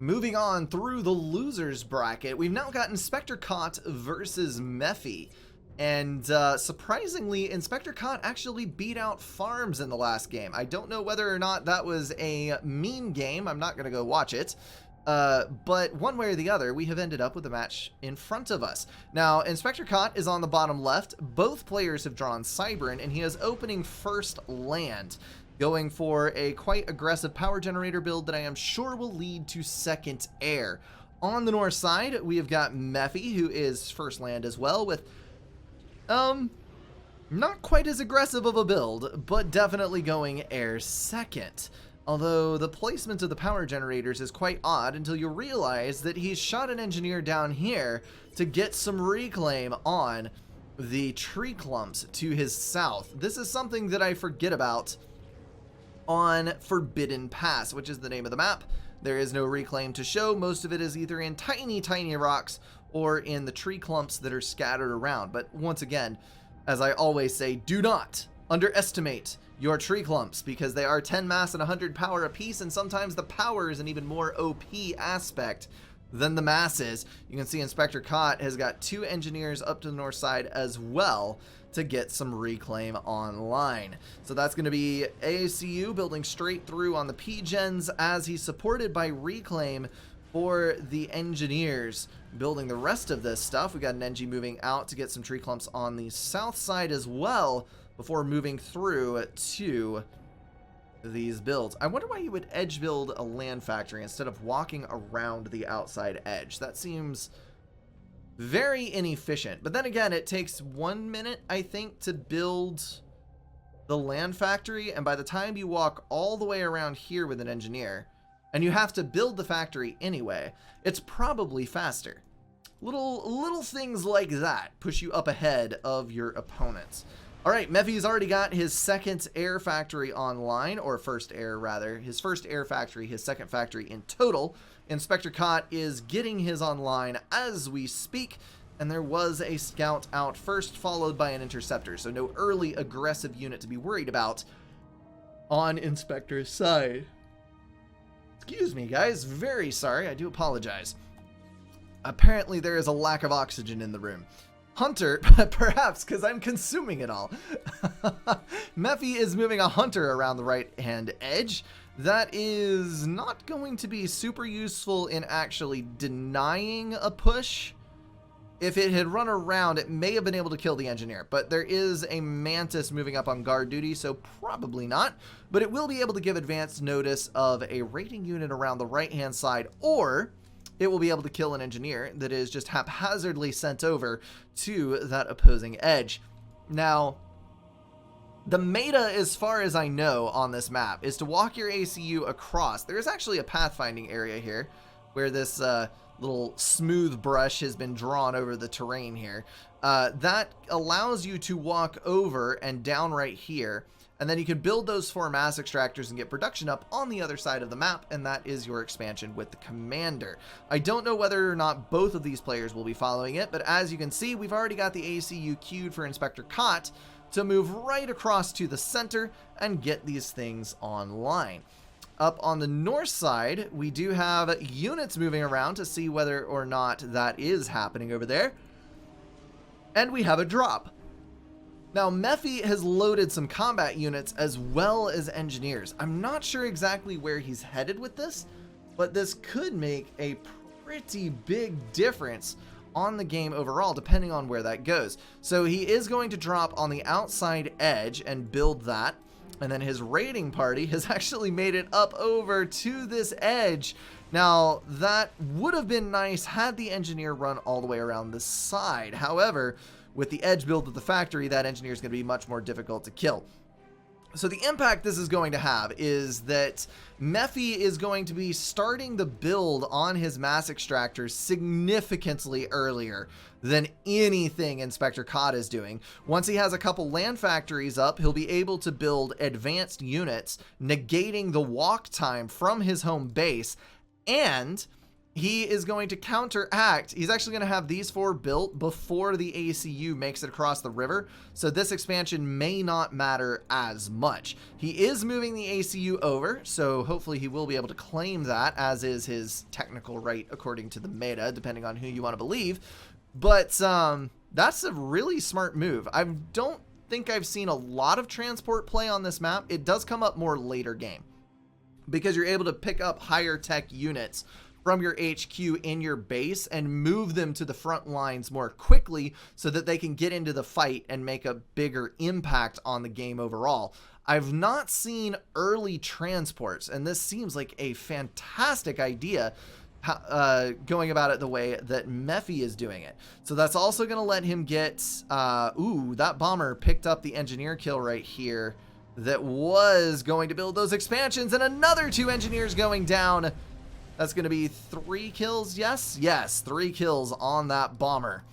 Moving on through the losers bracket, we've now got Inspector Caught versus Mephi. And surprisingly, Inspector Caught actually beat out Farms in the last game. I don't know whether or not that was a meme game. I'm not going to go watch it. But one way or the other, we have ended up with a match in front of us. Now, Inspector Caught is on the bottom left. Both players have drawn Cybern, and he is opening first land, going for a quite aggressive power generator build that I am sure will lead to second air. On the north side, we have got Mephi, who is first land as well, with not quite as aggressive of a build, but definitely going air second. Although the placement of the power generators is quite odd until you realize that he's shot an engineer down here to get some reclaim on the tree clumps to his south. This is something that I forget about on Forbidden Pass, which is the name of the map. There is no reclaim to show. Most of it is either in tiny rocks or in the tree clumps that are scattered around. But once again, as I always say, do not underestimate your tree clumps, because they are 10 mass and 100 power apiece, and sometimes the power is an even more OP aspect than the mass is. You can see Inspector Caught has got 2 engineers up to the north side as well to get some reclaim online. So that's going to be AACU building straight through on the P-Gens as he's supported by reclaim for the engineers building the rest of this stuff. We got an Engie moving out to get some tree clumps on the south side as well before moving through to these builds. I wonder why you would edge build a land factory instead of walking around the outside edge. That seems very inefficient. But then again, it takes 1 minute, I think, to build the land factory, and by the time you walk all the way around here with an engineer, and you have to build the factory anyway, it's probably faster. Little things like that push you up ahead of your opponents. All right, Mephi's already got his second air factory online, or first air rather. His first air factory, his second factory in total. Inspector Caught is getting his online as we speak, and there was a scout out first, followed by an interceptor, so no early aggressive unit to be worried about on Inspector's side. Excuse me, guys. Very sorry. I do apologize. Apparently, there is a lack of oxygen in the room. Hunter, perhaps because I'm consuming it all. Mephi is moving a Hunter around the right-hand edge. That is not going to be super useful in actually denying a push. If it had run around, it may have been able to kill the engineer, but there is a Mantis moving up on guard duty, so probably not. But it will be able to give advanced notice of a raiding unit around the right-hand side, or it will be able to kill an engineer that is just haphazardly sent over to that opposing edge. Now, the meta, as far as I know on this map, is to walk your ACU across. There is actually a pathfinding area here where this little smooth brush has been drawn over the terrain here. That allows you to walk over and down right here, and then you can build those 4 mass extractors and get production up on the other side of the map, and that is your expansion with the commander. I don't know whether or not both of these players will be following it, but as you can see, we've already got the ACU queued for Inspector Caught to move right across to the center and get these things online. Up on the north side, we do have units moving around to see whether or not that is happening over there. And we have a drop. Now, Mephi has loaded some combat units as well as engineers. I'm not sure exactly where he's headed with this, but this could make a pretty big difference on the game overall, depending on where that goes. So he is going to drop on the outside edge and build that. And then his raiding party has actually made it up over to this edge. Now, that would have been nice had the engineer run all the way around the side. However, with the edge build of the factory, that engineer is going to be much more difficult to kill. So the impact this is going to have is that Mephi is going to be starting the build on his mass extractors significantly earlier than anything Inspector Caught is doing. Once he has a couple land factories up, he'll be able to build advanced units, negating the walk time from his home base, and he is going to counteract. He's actually going to have these 4 built before the ACU makes it across the river, so this expansion may not matter as much. He is moving the ACU over, so hopefully he will be able to claim that, as is his technical right according to the meta, depending on who you want to believe. But that's a really smart move. I don't think I've seen a lot of transport play on this map. It does come up more later game, because you're able to pick up higher tech units from your HQ in your base and move them to the front lines more quickly so that they can get into the fight and make a bigger impact on the game overall. I've not seen early transports, and this seems like a fantastic idea, going about it the way that Mephi is doing it. So that's also going to let him get, ooh, that bomber picked up the engineer kill right here that was going to build those expansions, and another 2 engineers going down. That's going to be 3 kills. Yes, 3 kills on that bomber.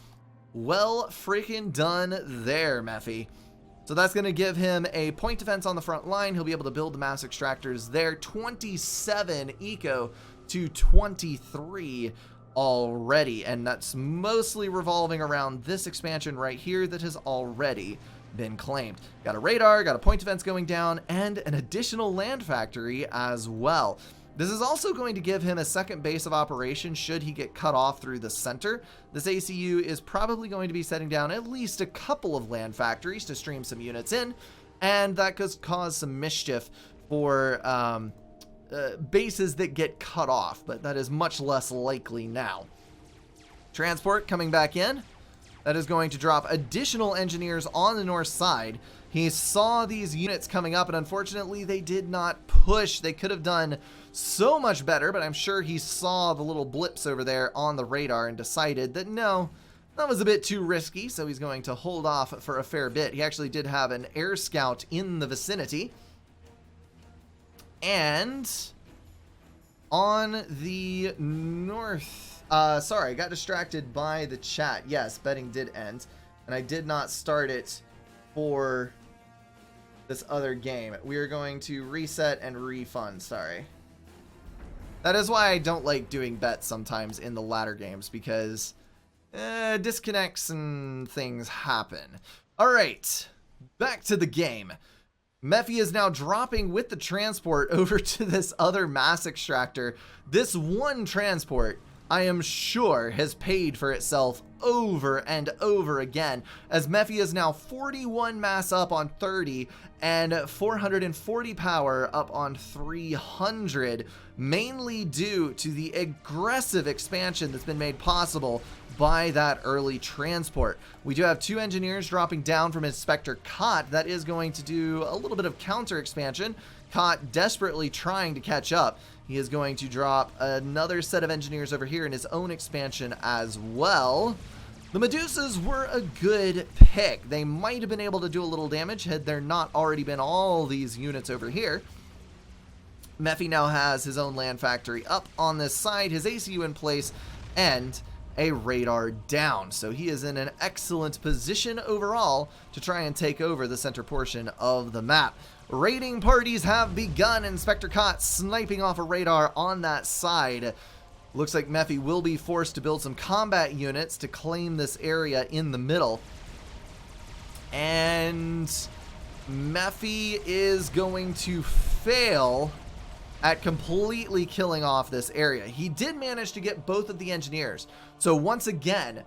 Well freaking done there, Mephi. So that's going to give him a point defense on the front line. He'll be able to build the mass extractors there. 27 eco to 23 already, and that's mostly revolving around this expansion right here that has already been claimed. Got a radar, got a point defense going down, and an additional land factory as well. This is also going to give him a second base of operation should he get cut off through the center. This ACU is probably going to be setting down at least a couple of land factories to stream some units in, and that could cause some mischief for bases that get cut off, but that is much less likely now. Transport coming back in. That is going to drop additional engineers on the north side. He saw these units coming up, and unfortunately they did not push. They could have done so much better, but I'm sure he saw the little blips over there on the radar and decided that no, that was a bit too risky, so he's going to hold off for a fair bit. He actually did have an air scout in the vicinity. And on the north, sorry, I got distracted by the chat. Yes, betting did end, and I did not start it for this other game. We are going to reset and refund, sorry. That is why I don't like doing bets sometimes in the latter games, because disconnects and things happen. All right, back to the game. Mephi is now dropping with the transport over to this other mass extractor. This one transport, I am sure, has paid for itself over and over again, as Mephi is now 41 mass up on 30 and 440 power up on 300, mainly due to the aggressive expansion that's been made possible by that early transport. We do have 2 engineers dropping down from Inspector Kot. That is going to do a little bit of counter expansion. Kot desperately trying to catch up. He is going to drop another set of engineers over here in his own expansion as well. The Medusas were a good pick. They might have been able to do a little damage had there not already been all these units over here. Mephi now has his own land factory up on this side, his ACU in place, and a radar down. So he is in an excellent position overall to try and take over the center portion of the map. Raiding parties have begun. Inspector Kot sniping off a radar on that side. Looks like Mephi will be forced to build some combat units to claim this area in the middle. And Mephi is going to fail at completely killing off this area. He did manage to get both of the engineers. So once again,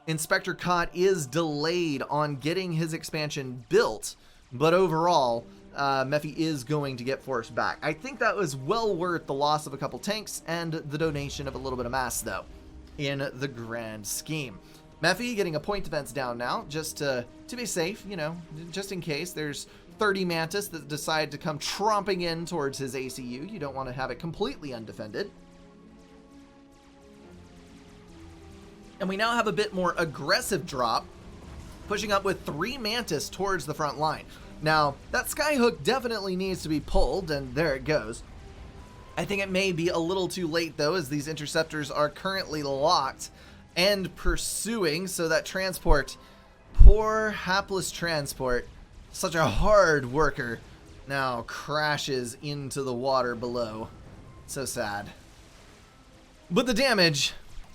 Inspector Kot is delayed on getting his expansion built, but overall, Mephi is going to get forced back. I think that was well worth the loss of a couple tanks and the donation of a little bit of mass, though, in the grand scheme. Mephi getting a point defense down now, just to be safe, you know, just in case there's 30 Mantis that decide to come tromping in towards his ACU. You don't want to have it completely undefended. And we now have a bit more aggressive drop, pushing up with 3 Mantis towards the front line. Now, that skyhook definitely needs to be pulled, and there it goes. I think it may be a little too late, though, as these interceptors are currently locked and pursuing, so that transport, poor hapless transport, such a hard worker, now crashes into the water below. So sad. But the damage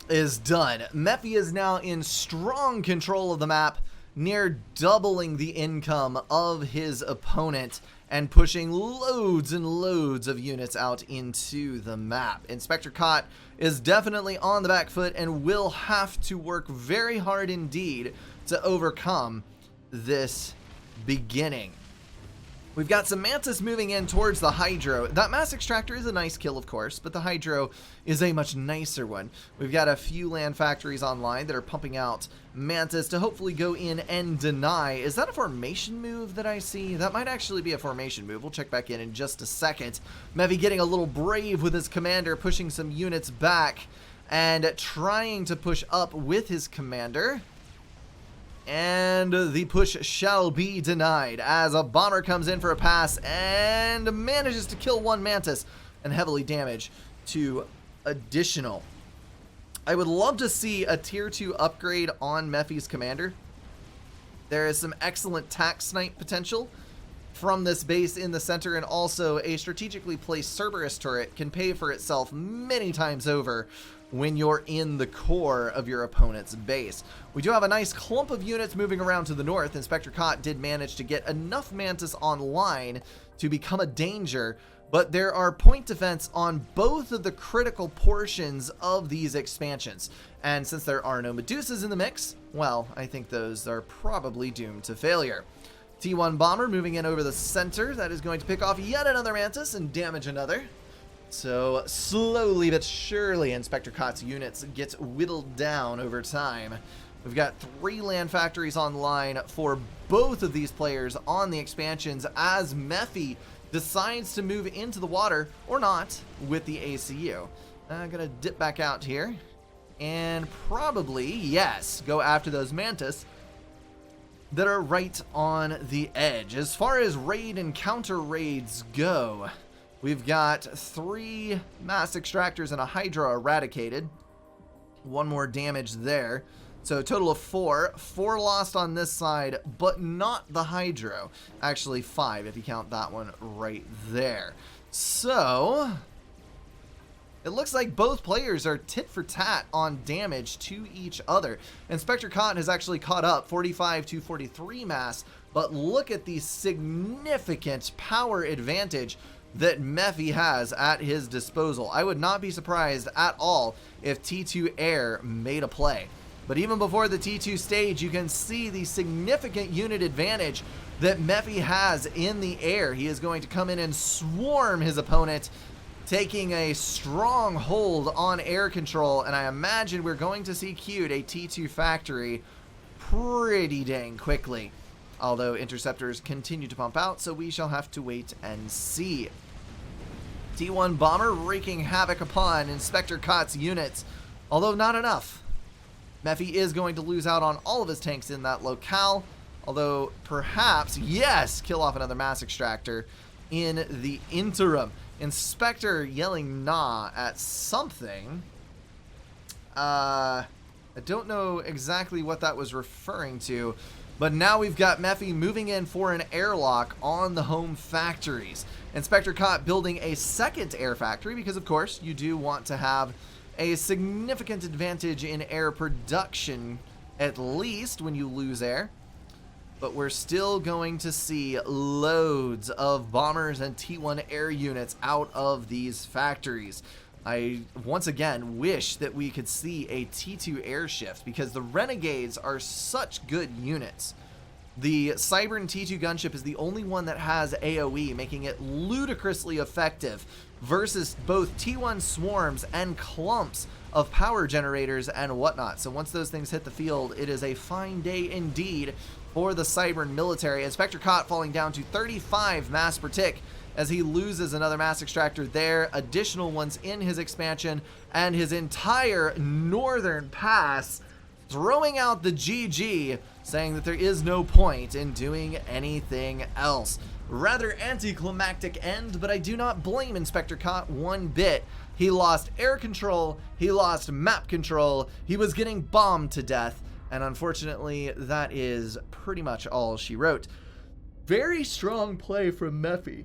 is done. Mephi is now in strong control of the map, near doubling the income of his opponent and pushing loads and loads of units out into the map. Inspector Cott is definitely on the back foot and will have to work very hard indeed to overcome this beginning. We've got some Mantis moving in towards the Hydro. That Mass Extractor is a nice kill, of course, but the Hydro is a much nicer one. We've got a few land factories online that are pumping out Mantis to hopefully go in and deny. Is that a formation move that I see? That might actually be a formation move. We'll check back in just a second. Mephi getting a little brave with his commander, pushing some units back and trying to push up with his commander. And the push shall be denied as a bomber comes in for a pass and manages to kill one Mantis and heavily damage 2 additional. I would love to see a tier 2 upgrade on Mephi's commander. There is some excellent tac snipe potential from this base in the center, and also a strategically placed Cerberus turret can pay for itself many times over when you're in the core of your opponent's base. We do have a nice clump of units moving around to the north. Inspector Cott did manage to get enough Mantis online to become a danger, but there are point defense on both of the critical portions of these expansions. And since there are no Medusas in the mix, well, I think those are probably doomed to failure. T1 Bomber moving in over the center. That is going to pick off yet another Mantis and damage another. So slowly but surely, Inspector Cott's units get whittled down over time. We've got 3 land factories online for both of these players on the expansions as Mephi decides to move into the water, or not, with the ACU. I'm going to dip back out here and probably, yes, go after those Mantis that are right on the edge. As far as raid and counter raids go, we've got 3 Mass Extractors and a Hydra eradicated. 1 more damage there. So a total of 4. 4 lost on this side, but not the Hydro. Actually 5 if you count that one right there. So it looks like both players are tit for tat on damage to each other. Inspector Cott has actually caught up 45 to 43 mass, but look at the significant power advantage that Mephi has at his disposal. I would not be surprised at all if T2 Air made a play. But even before the T2 stage, you can see the significant unit advantage that Mephi has in the air. He is going to come in and swarm his opponent, taking a strong hold on air control, and I imagine we're going to see queued a T2 factory pretty dang quickly. Although interceptors continue to pump out, so we shall have to wait and see. T1 Bomber wreaking havoc upon Inspector Cott's units, although not enough. Mephi is going to lose out on all of his tanks in that locale, although perhaps, yes, kill off another Mass Extractor in the interim. Inspector yelling nah at something. I don't know exactly what that was referring to, but now we've got Mephi moving in for an airlock on the home factories. Inspector Cott building a second air factory because, of course, you do want to have a significant advantage in air production, at least when you lose air. But we're still going to see loads of bombers and T1 air units out of these factories. I, once again, wish that we could see a T2 air shift because the Renegades are such good units. The Cybern T2 gunship is the only one that has AoE, making it ludicrously effective versus both T1 swarms and clumps of power generators and whatnot. So once those things hit the field, it is a fine day indeed for the Cybern military. Inspector Cott falling down to 35 mass per tick as he loses another Mass Extractor there, additional ones in his expansion, and his entire northern pass throwing out the GG, saying that there is no point in doing anything else. Rather anticlimactic end, but I do not blame Inspector Cott one bit. He lost air control, he lost map control, he was getting bombed to death, and unfortunately that is pretty much all she wrote. Very strong play from Mephi.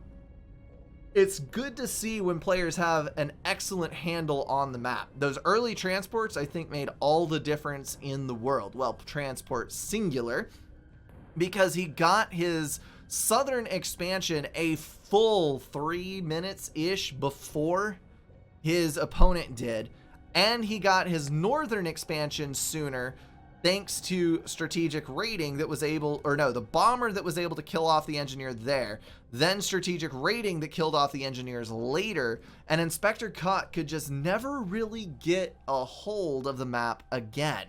It's good to see when players have an excellent handle on the map. Those early transports, I think, made all the difference in the world. Well, transport singular, because he got his southern expansion a full 3 minutes-ish before his opponent did, and he got his northern expansion sooner thanks to strategic raiding that was able, or no, the bomber that was able to kill off the engineer there, then strategic raiding that killed off the engineers later, and Inspector Cott could just never really get a hold of the map again.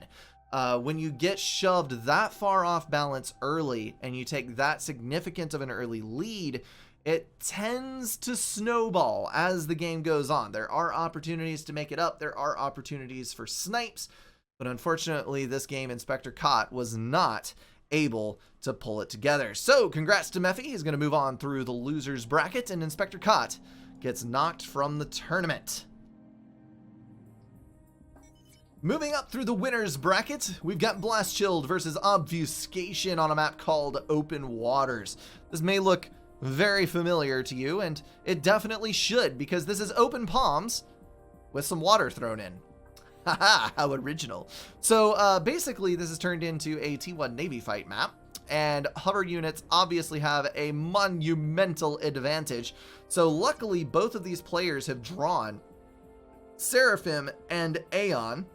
When you get shoved that far off balance early and you take that significant of an early lead, it tends to snowball as the game goes on. There are opportunities to make it up. There are opportunities for snipes. But unfortunately, this game, Inspector Cott was not able to pull it together. So congrats to Mephi. He's going to move on through the losers bracket, and Inspector Cott gets knocked from the tournament. Moving up through the winners bracket, we've got Blast Chilled versus Obfuscation on a map called Open Waters. This may look very familiar to you, and it definitely should, because this is open palms with some water thrown in. Haha, how original. So basically this is turned into a T1 Navy fight map, and hover units obviously have a monumental advantage. So luckily both of these players have drawn Seraphim and Aeon.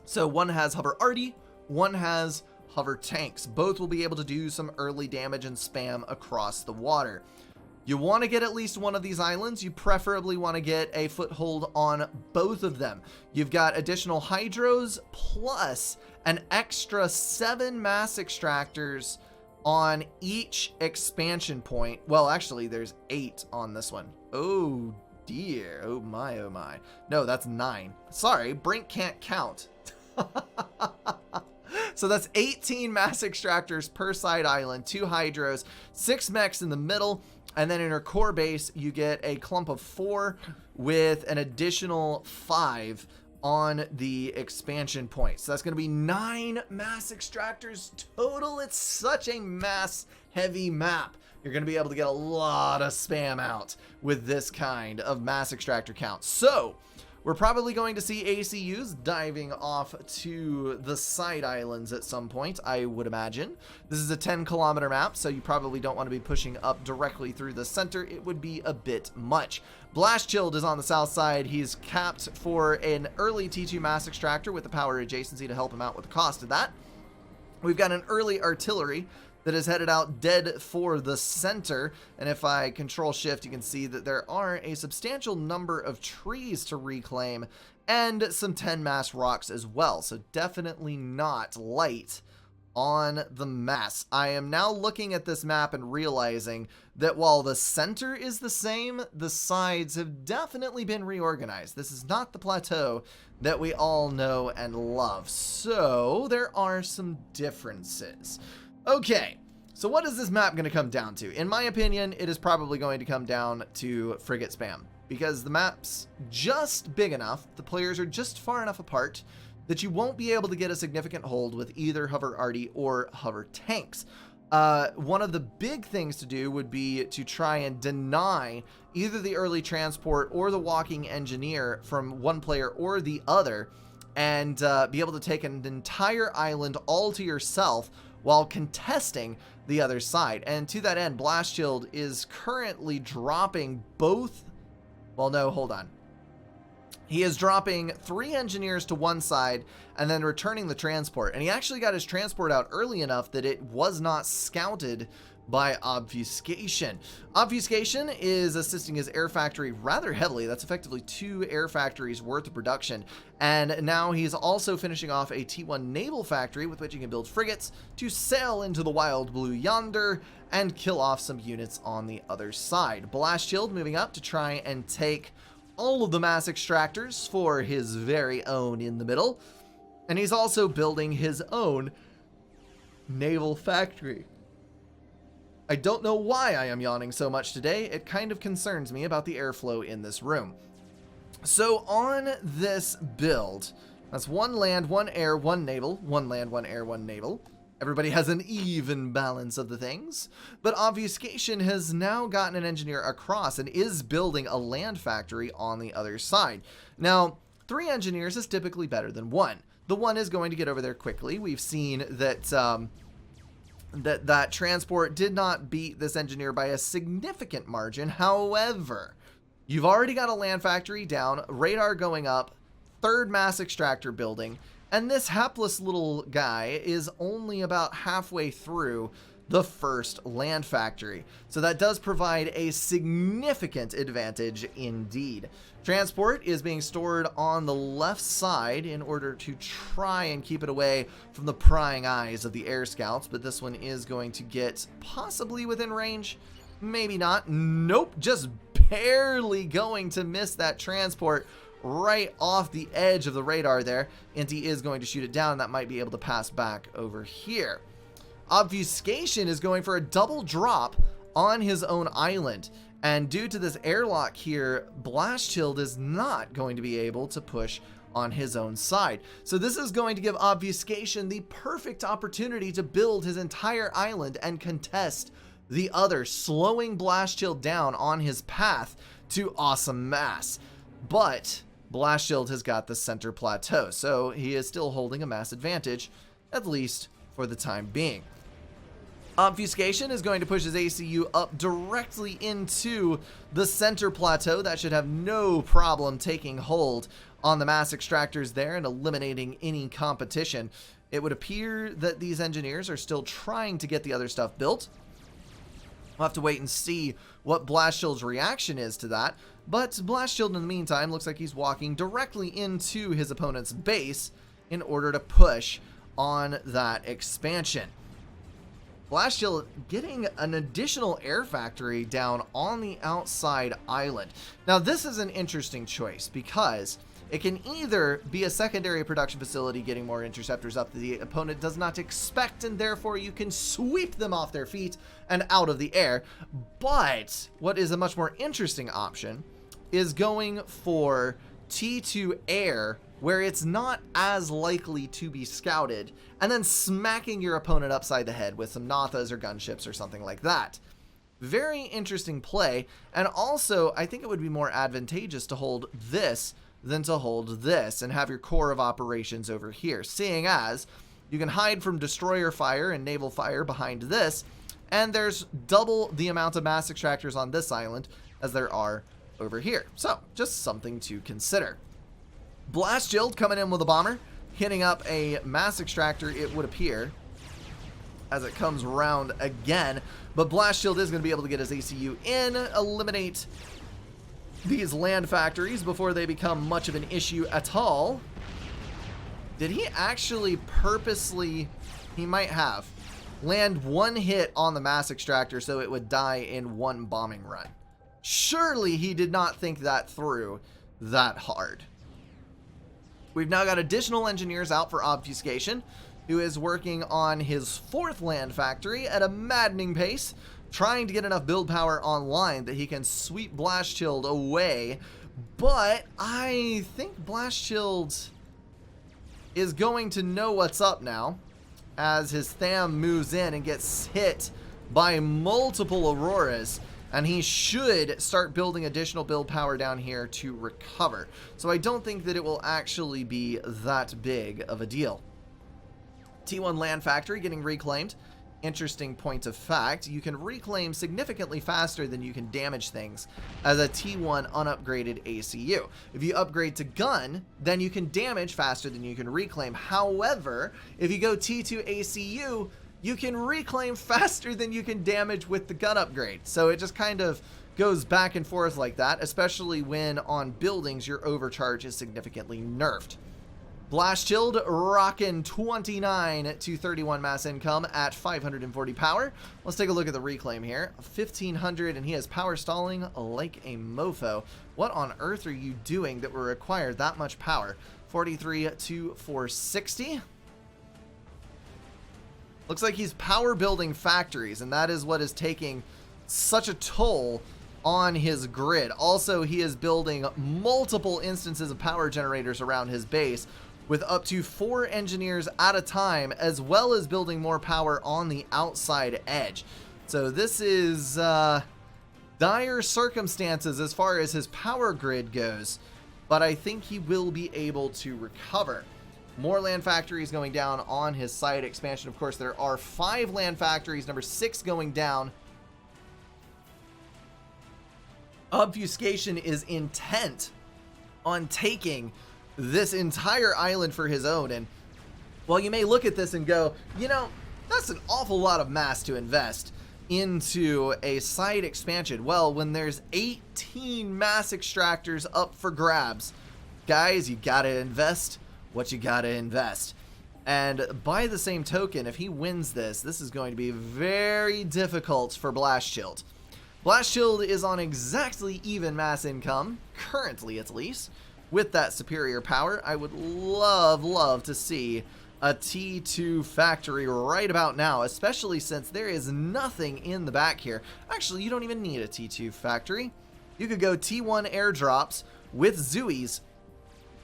So one has hover arty, one has hover tanks. Both will be able to do some early damage and spam across the water. You want to get at least one of these islands. You preferably want to get a foothold on both of them. You've got additional hydros plus an extra 7 mass extractors on each expansion point. Well, actually, there's 8 on this one. Oh dear. Oh my, oh my. No, that's 9. Sorry, Brink can't count. So that's 18 mass extractors per side island, 2 hydros, 6 mechs in the middle, and then in her core base, you get a clump of 4 with an additional 5 on the expansion point. So that's going to be 9 mass extractors total. It's such a mass-heavy map. You're going to be able to get a lot of spam out with this kind of mass extractor count. So we're probably going to see ACUs diving off to the side islands at some point, I would imagine. This is a 10-kilometer map, so you probably don't want to be pushing up directly through the center. It would be a bit much. Blast Chilled is on the south side. He's capped for an early T2 mass extractor with the power adjacency to help him out with the cost of that. We've got an early artillery that is headed out dead for the center, and if I control shift, you can see that there are a substantial number of trees to reclaim and some 10 mass rocks as well, so definitely not light on the mass. I am now looking at this map and realizing that while the center is the same, the sides have definitely been reorganized. This is not the plateau that we all know and love, so there are some differences. Okay, so what is this map going to come down to? In my opinion, it is probably going to come down to frigate spam, because the map's just big enough, the players are just far enough apart, that you won't be able to get a significant hold with either hover arty or hover tanks. One of the big things to do would be to try and deny either the early transport or the walking engineer from one player or the other, and be able to take an entire island all to yourself while contesting the other side. And to that end, Blast Shield is currently dropping both. Well, no, hold on. He is dropping 3 engineers to one side and then returning the transport. And he actually got his transport out early enough that it was not scouted by Obfuscation. Obfuscation is assisting his air factory rather heavily. That's effectively 2 air factories worth of production. And now he's also finishing off a T1 naval factory with which he can build frigates to sail into the wild blue yonder and kill off some units on the other side. Blast Shield moving up to try and take all of the mass extractors for his very own in the middle. And he's also building his own naval factory. I don't know why I am yawning so much today. It kind of concerns me about the airflow in this room. So on this build, that's 1 land, 1 air, 1 naval, 1 land, 1 air, 1 naval. Everybody has an even balance of the things, but Obfuscation has now gotten an engineer across and is building a land factory on the other side. Now, 3 engineers is typically better than 1. The 1 is going to get over there quickly. We've seen that that transport did not beat this engineer by a significant margin. However, you've already got a land factory down, radar going up, 3rd mass extractor building, and this hapless little guy is only about halfway through the 1st land factory. So that does provide a significant advantage indeed. Transport is being stored on the left side in order to try and keep it away from the prying eyes of the air scouts, but this one is going to get possibly within range. Maybe not. Nope, just barely going to miss that transport right off the edge of the radar there, and he is going to shoot it down. That might be able to pass back over here. Obfuscation is going for a double drop on his own island, and due to this airlock here, Blast Shield is not going to be able to push on his own side. So this is going to give Obfuscation the perfect opportunity to build his entire island and contest the other, slowing Blast Shield down on his path to awesome mass. But Blast Shield has got the center plateau, so he is still holding a mass advantage, at least for the time being. Obfuscation is going to push his ACU up directly into the center plateau. That should have no problem taking hold on the mass extractors there and eliminating any competition. It would appear that these engineers are still trying to get the other stuff built. We'll have to wait and see what Blast Shield's reaction is to that. But Blast Shield, in the meantime, looks like he's walking directly into his opponent's base in order to push on that expansion. Blast Shield getting an additional air factory down on the outside island. Now, this is an interesting choice because it can either be a secondary production facility getting more interceptors up that the opponent does not expect, and therefore you can sweep them off their feet and out of the air. But what is a much more interesting option is going for T2 air, where it's not as likely to be scouted, and then smacking your opponent upside the head with some Nathas or gunships or something like that. Very interesting play, and also I think it would be more advantageous to hold this than to hold this and have your core of operations over here, seeing as you can hide from destroyer fire and naval fire behind this, and there's double the amount of mass extractors on this island as there are over here. So just something to consider. Blast Shield coming in with a bomber, hitting up a mass extractor, it would appear, as it comes around again. But Blast Shield is going to be able to get his ACU in, eliminate these land factories before they become much of an issue at all. Did he actually purposely, he might have, land one hit on the mass extractor so it would die in one bombing run? Surely he did not think that through that hard. We've now got additional engineers out for Obfuscation, who is working on his 4th land factory at a maddening pace, trying to get enough build power online that he can sweep Blast Shield away. But I think Blast Shield is going to know what's up now, as his Tham moves in and gets hit by multiple Auroras, and he should start building additional build power down here to recover. So I don't think that it will actually be that big of a deal. T1 land factory getting reclaimed. Interesting point of fact, you can reclaim significantly faster than you can damage things as a T1 unupgraded ACU. If you upgrade to gun, then you can damage faster than you can reclaim. However, if you go T2 ACU, you can reclaim faster than you can damage with the gun upgrade. So it just kind of goes back and forth like that, especially when on buildings your overcharge is significantly nerfed. Blast Shield rocking 29 to 31 mass income at 540 power. Let's take a look at the reclaim here. 1500, and he has power stalling like a mofo. What on earth are you doing that will require that much power? 43 to 460. Looks like he's power building factories, and that is what is taking such a toll on his grid. Also, he is building multiple instances of power generators around his base, with up to 4 engineers at a time, as well as building more power on the outside edge. So this is dire circumstances as far as his power grid goes, but I think he will be able to recover. More land factories going down on his site expansion. Of course, there are 5 land factories, number 6 going down. Obfuscation is intent on taking this entire island for his own, and while you may look at this and go, you know, that's an awful lot of mass to invest into a site expansion. Well, when there's 18 mass extractors up for grabs, guys, you gotta invest what you gotta invest. And by the same token, if he wins this, this is going to be very difficult for Blast Shield. Blast Shield is on exactly even mass income, currently at least, with that superior power. I would love to see a T2 factory right about now, especially since there is nothing in the back here. Actually, you don't even need a T2 factory. You could go T1 airdrops with Zooies,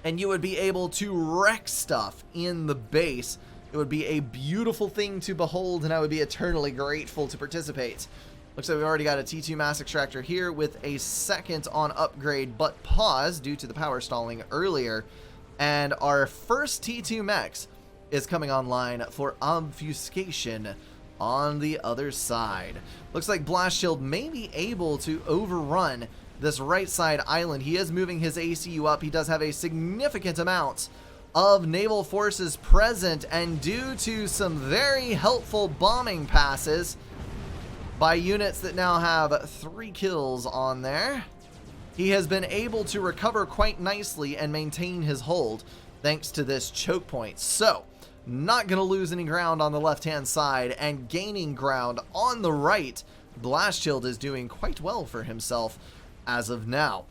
and you would be able to wreck stuff in the base. It would be a beautiful thing to behold, and I would be eternally grateful to participate. Looks like we've already got a T2 mass extractor here with a second on upgrade, but pause due to the power stalling earlier. And our first T2 mechs is coming online for obfuscation on the other side. Looks like Blast Shield may be able to overrun this right side island. He is moving his ACU up. He does have a significant amount of naval forces present, and due to some very helpful bombing passes by units that now have 3 kills on there, he has been able to recover quite nicely and maintain his hold thanks to this choke point. So, not going to lose any ground on the left-hand side and gaining ground on the right. Blast Shield is doing quite well for himself as of now.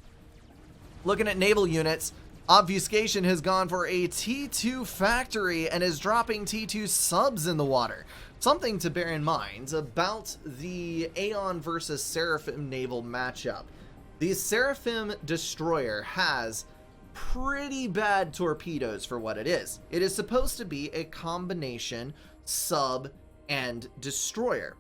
Looking at naval units, Obfuscation has gone for a T2 factory and is dropping T2 subs in the water. Something to bear in mind about the Aeon versus Seraphim naval matchup. The Seraphim destroyer has pretty bad torpedoes for what it is. It is supposed to be a combination sub and destroyer.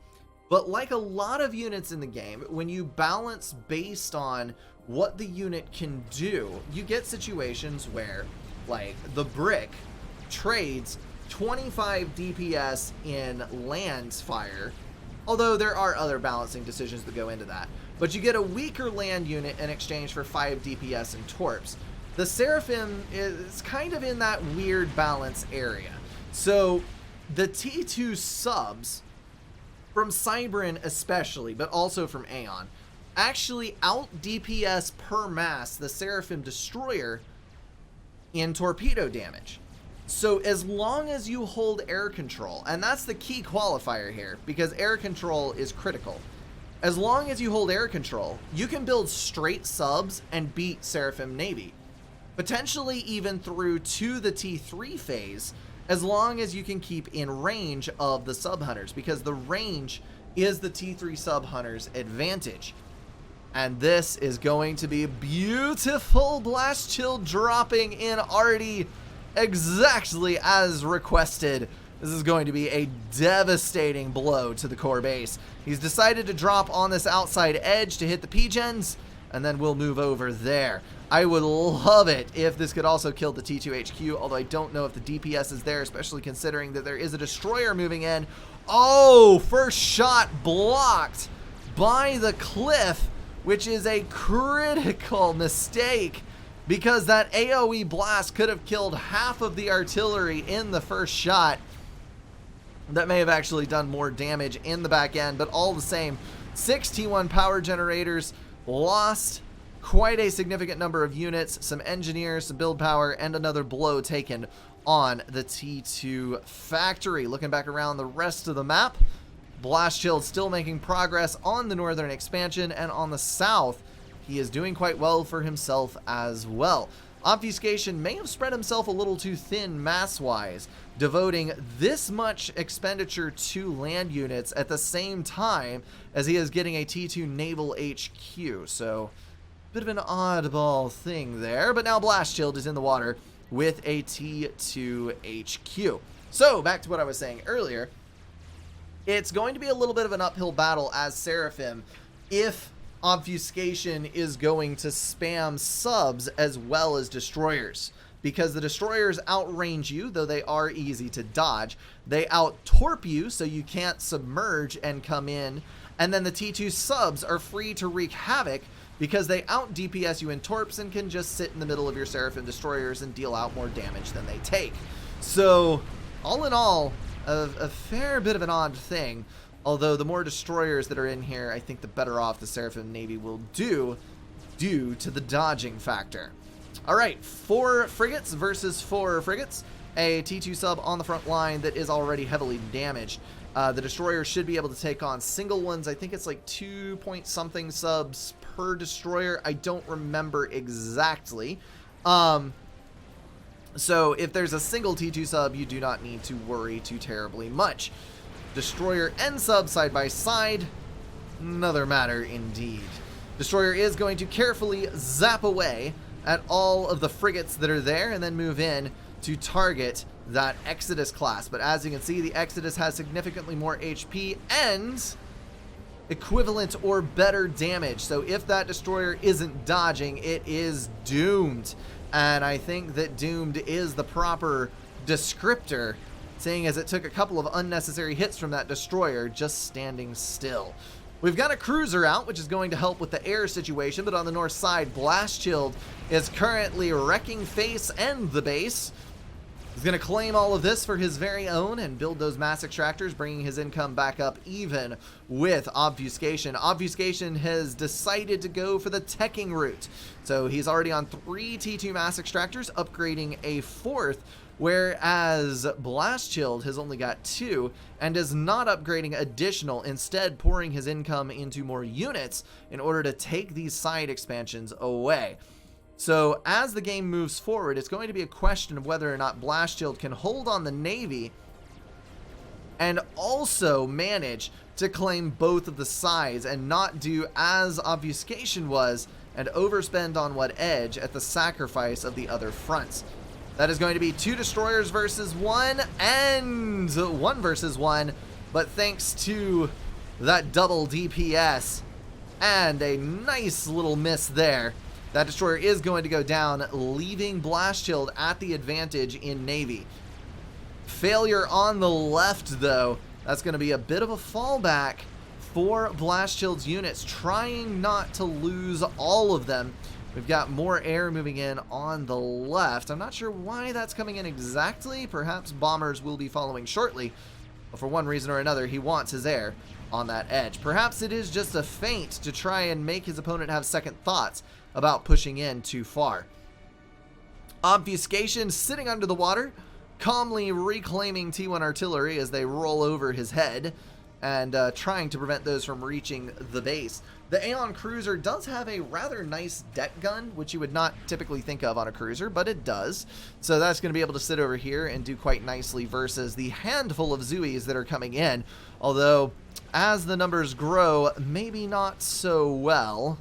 But like a lot of units in the game, when you balance based on what the unit can do, you get situations where, like, the brick trades 25 DPS in lands fire, although there are other balancing decisions that go into that. But you get a weaker land unit in exchange for 5 DPS in torps. The Seraphim is kind of in that weird balance area. So the T2 subs, from Cybran especially, but also from Aeon, actually out DPS per mass the Seraphim destroyer in torpedo damage. So as long as you hold air control, and that's the key qualifier here, because air control is critical. As long as you hold air control, you can build straight subs and beat Seraphim Navy. Potentially even through to the T3 phase, as long as you can keep in range of the sub hunters, because the range is the T3 sub hunters advantage. And this is going to be beautiful. Blast Shield dropping in Artie exactly as requested. This is going to be a devastating blow to the core base. He's decided to drop on this outside edge to hit the P-gens, and then we'll move over there. I would love it if this could also kill the T2 HQ, although I don't know if the DPS is there, especially considering that there is a destroyer moving in. Oh, first shot blocked by the cliff, which is a critical mistake, because that AoE blast could have killed half of the artillery in the first shot. That may have actually done more damage in the back end, but all the same, 6 T1 power generators lost, quite a significant number of units, some engineers, some build power, and another blow taken on the T2 factory. Looking back around the rest of the map, Blast Shield still making progress on the northern expansion, and on the south, he is doing quite well for himself as well. Obfuscation may have spread himself a little too thin mass-wise, devoting this much expenditure to land units at the same time as he is getting a T2 naval HQ. So, bit of an oddball thing there. But now Blast Shield is in the water with a T2 HQ. So back to what I was saying earlier, it's going to be a little bit of an uphill battle as Seraphim if Obfuscation is going to spam subs as well as destroyers, because the destroyers outrange you, though they are easy to dodge. They out-torp you, so you can't submerge and come in, and then the T2 subs are free to wreak havoc because they out-DPS you in torps and can just sit in the middle of your Seraphim destroyers and deal out more damage than they take. So, all in all, a fair bit of an odd thing. Although the more destroyers that are in here, I think the better off the Seraphim Navy will do due to the dodging factor. Alright, 4 frigates versus 4 frigates. A T2 sub on the front line that is already heavily damaged. The destroyer should be able to take on single ones. I think it's like 2 point something subs per destroyer. I don't remember exactly. So if there's a single T2 sub, you do not need to worry too terribly much. Destroyer and sub side by side, another matter indeed. Destroyer is going to carefully zap away at all of the frigates that are there and then move in to target that Exodus class. But as you can see, the Exodus has significantly more HP and equivalent or better damage. So if that destroyer isn't dodging, it is doomed. And I think that doomed is the proper descriptor, seeing as it took a couple of unnecessary hits from that destroyer just standing still. We've got a cruiser out, which is going to help with the air situation, but on the north side, Blastchild is currently wrecking face and the base. He's going to claim all of this for his very own and build those mass extractors, bringing his income back up even with Obfuscation. Obfuscation has decided to go for the teching route. So he's already on 3 T2 mass extractors, upgrading a 4th, whereas Blastchild has only got 2 and is not upgrading additional, instead pouring his income into more units in order to take these side expansions away. So as the game moves forward, it's going to be a question of whether or not Blastchild can hold on the Navy and also manage to claim both of the sides and not do as Obfuscation was and overspend on what edge at the sacrifice of the other fronts. That is going to be 2 destroyers versus 1 and 1 versus 1, but thanks to that double DPS and a nice little miss there, that destroyer is going to go down, leaving Blastchild at the advantage in Navy. Failure on the left, though. That's going to be a bit of a fallback for Blastchild's units, trying not to lose all of them. We've got more air moving in on the left. I'm not sure why that's coming in exactly. Perhaps bombers will be following shortly. But for one reason or another, he wants his air on that edge. Perhaps it is just a feint to try and make his opponent have second thoughts about pushing in too far. Obfuscation sitting under the water, calmly reclaiming T1 artillery as they roll over his head and trying to prevent those from reaching the base. The Aeon cruiser does have a rather nice deck gun, which you would not typically think of on a cruiser, but it does. So that's going to be able to sit over here and do quite nicely versus the handful of Zuis that are coming in. Although, as the numbers grow, maybe not so well.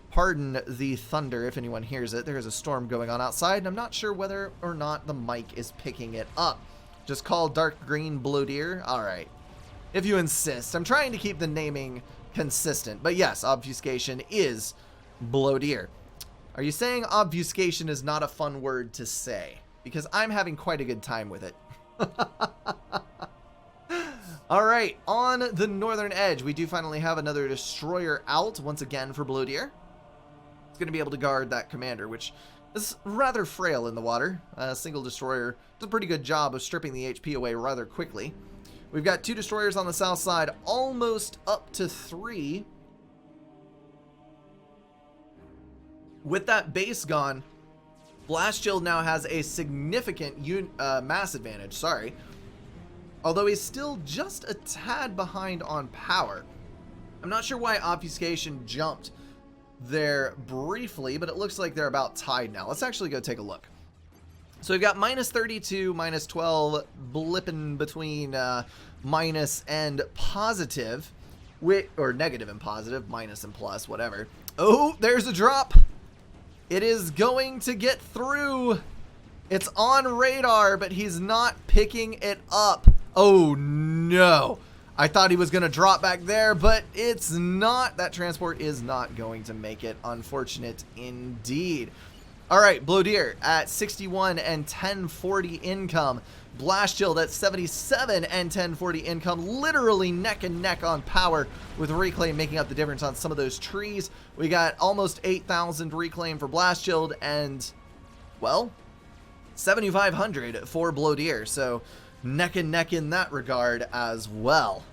Pardon the thunder if anyone hears it. There is a storm going on outside, and I'm not sure whether or not the mic is picking it up. Just call dark green Blodeer. Alright. If you insist. I'm trying to keep the naming consistent. But yes, Obfuscation is Blodeer. Are you saying obfuscation is not a fun word to say? Because I'm having quite a good time with it. Alright, on the northern edge, we do finally have another destroyer out once again for Blodeer. It's going to be able to guard that commander, which is rather frail in the water. A single destroyer does a pretty good job of stripping the HP away rather quickly. We've got 2 destroyers on the south side, almost up to 3. With that base gone, Blastchild now has a significant mass advantage, sorry. Although he's still just a tad behind on power. I'm not sure why Obfuscation jumped there briefly, but it looks like they're about tied now. Let's actually go take a look. So we've got minus 32, minus 12, blipping between minus and positive, or negative and positive, minus and plus, whatever. Oh, there's a drop. It is going to get through. It's on radar, but he's not picking it up. Oh no. I thought he was going to drop back there, but it's not. That transport is not going to make it. Unfortunate indeed. All right, Blodier at 61 and 1040 income. Blast Shield at 77 and 1040 income. Literally neck and neck on power, with Reclaim making up the difference on some of those trees. We got almost 8,000 Reclaim for Blast Shield and, well, 7,500 for Blodier. So neck and neck in that regard as well.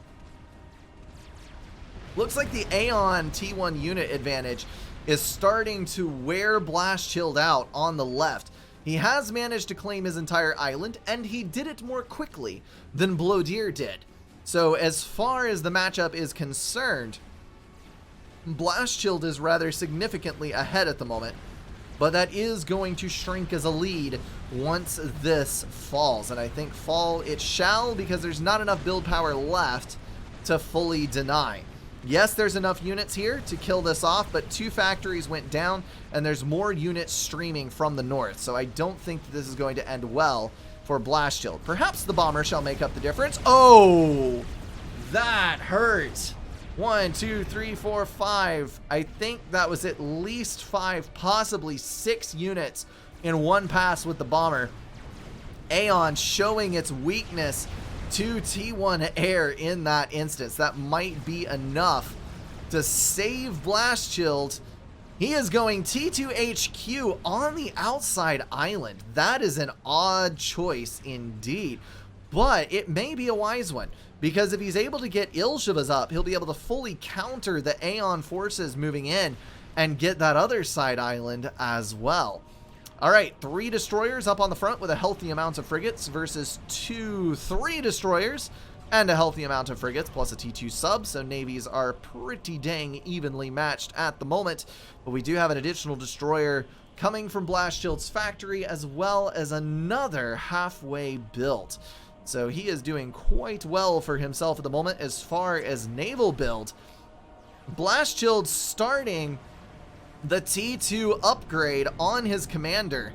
Looks like the Aeon T1 unit advantage is starting to wear Blast Shield out on the left. He has managed to claim his entire island, and he did it more quickly than Blodier did. So as far as the matchup is concerned, Blast Shield is rather significantly ahead at the moment, but that is going to shrink as a lead once this falls. And I think fall it shall, because there's not enough build power left to fully deny. Yes, there's enough units here to kill this off, but 2 factories went down, and there's more units streaming from the north. So I don't think that this is going to end well for Blast Shield. Perhaps the bomber shall make up the difference. Oh, that hurt. 1, 2, 3, 4, 5. I think that was at least 5, possibly 6 units in one pass with the bomber. Aeon showing its weakness to T1 Air in that instance. That might be enough to save Blast Shield. He is going T2 HQ on the outside island. That is an odd choice indeed, but it may be a wise one, because if he's able to get Ilshivas up, he'll be able to fully counter the Aeon forces moving in and get that other side island as well. All right, 3 destroyers up on the front with a healthy amount of frigates versus 3 destroyers and a healthy amount of frigates plus a T2 sub. So navies are pretty dang evenly matched at the moment. But we do have an additional destroyer coming from Blast Shield's factory, as well as another halfway built. So he is doing quite well for himself at the moment as far as naval build. Blast Shield starting the T2 upgrade on his commander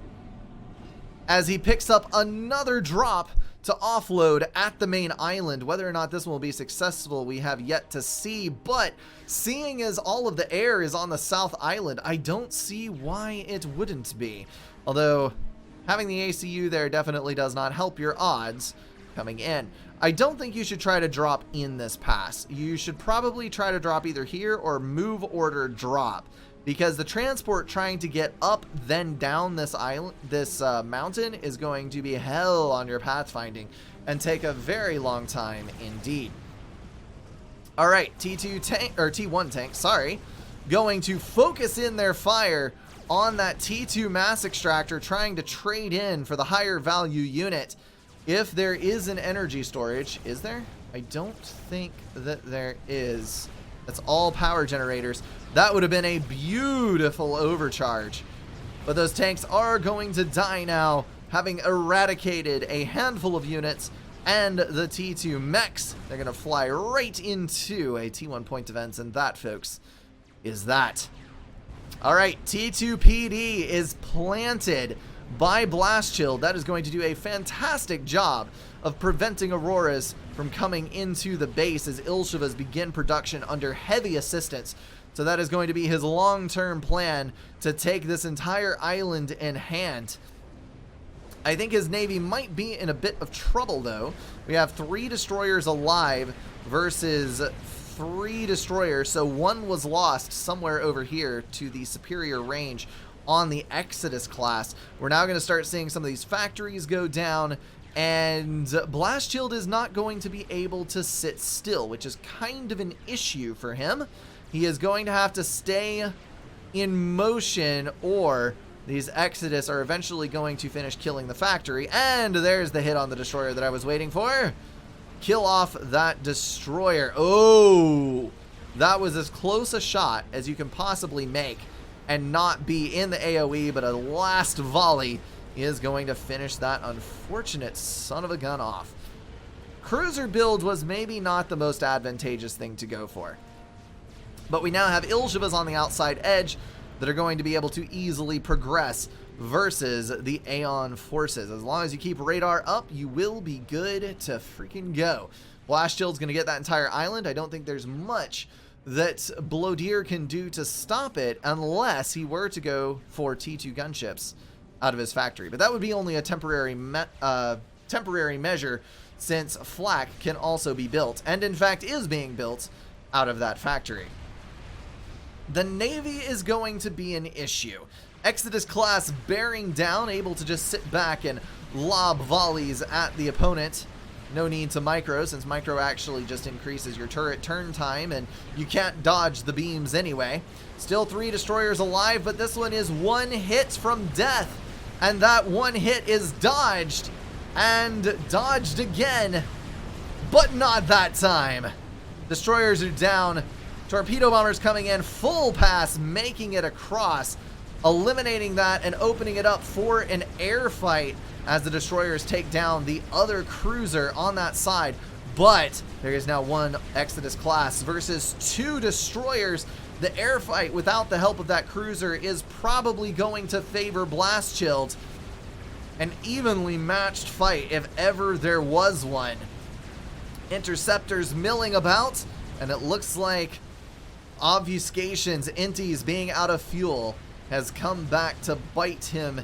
as he picks up another drop to offload at the main island. Whether or not this one will be successful, we have yet to see, but seeing as all of the air is on the south island, I don't see why it wouldn't be. Although having the ACU there definitely does not help your odds coming in. I don't think you should try to drop in this pass. You should probably try to drop either here or move order drop, because the transport trying to get up then down this island, this mountain, is going to be hell on your pathfinding and take a very long time indeed. All right, T2 tank, or T1 tank, sorry, going to focus in their fire on that T2 mass extractor, trying to trade in for the higher value unit. If there is an energy storage, is there? I don't think that there is. That's all power generators. That would have been a beautiful overcharge. But those tanks are going to die now, having eradicated a handful of units, and the T2 mechs, they're going to fly right into a T1 point defense, and that, folks, is that. All right, T2 PD is planted by Blast Shield. That is going to do a fantastic job of preventing Auroras from coming into the base as Ilshivas begin production under heavy assistance. So that is going to be his long-term plan, to take this entire island in hand. I think his navy might be in a bit of trouble, though. We have 3 destroyers alive versus 3 destroyers, so 1 was lost somewhere over here to the superior range on the Exodus class. We're now going to start seeing some of these factories go down, and Blast Shield is not going to be able to sit still, which is kind of an issue for him. He is going to have to stay in motion, or these Exodus are eventually going to finish killing the factory. And there's the hit on the destroyer that I was waiting for. Kill off that destroyer. Oh, that was as close a shot as you can possibly make and not be in the AoE, but a last volley is going to finish that unfortunate son of a gun off. Cruiser build was maybe not the most advantageous thing to go for, but we now have Ilshivas on the outside edge. that are going to be able to easily progress versus the Aeon forces. As long as you keep radar up, you will be good to freaking go. Blast Shield's going to get that entire island. I don't think there's much that Blodir can do to stop it unless he were to go for T2 gunships out of his factory. But that would be only a temporary measure, since flak can also be built, and in fact is being built out of that factory. The Navy is going to be an issue. Exodus class bearing down, able to just sit back and lob volleys at the opponent. No need to micro, since micro actually just increases your turret turn time, and you can't dodge the beams anyway. Still 3 destroyers alive, but this one is 1 hit from death, and that 1 hit is dodged, and dodged again, but not that time. Destroyers are down. Torpedo bombers coming in, full pass, making it across, eliminating that and opening it up for an air fight as the destroyers take down the other cruiser on that side. But there is now 1 Exodus class versus 2 destroyers. The air fight without the help of that cruiser is probably going to favor Blast Shield. An evenly matched fight if ever there was one. Interceptors milling about, and it looks like Obfuscation's Inties being out of fuel has come back to bite him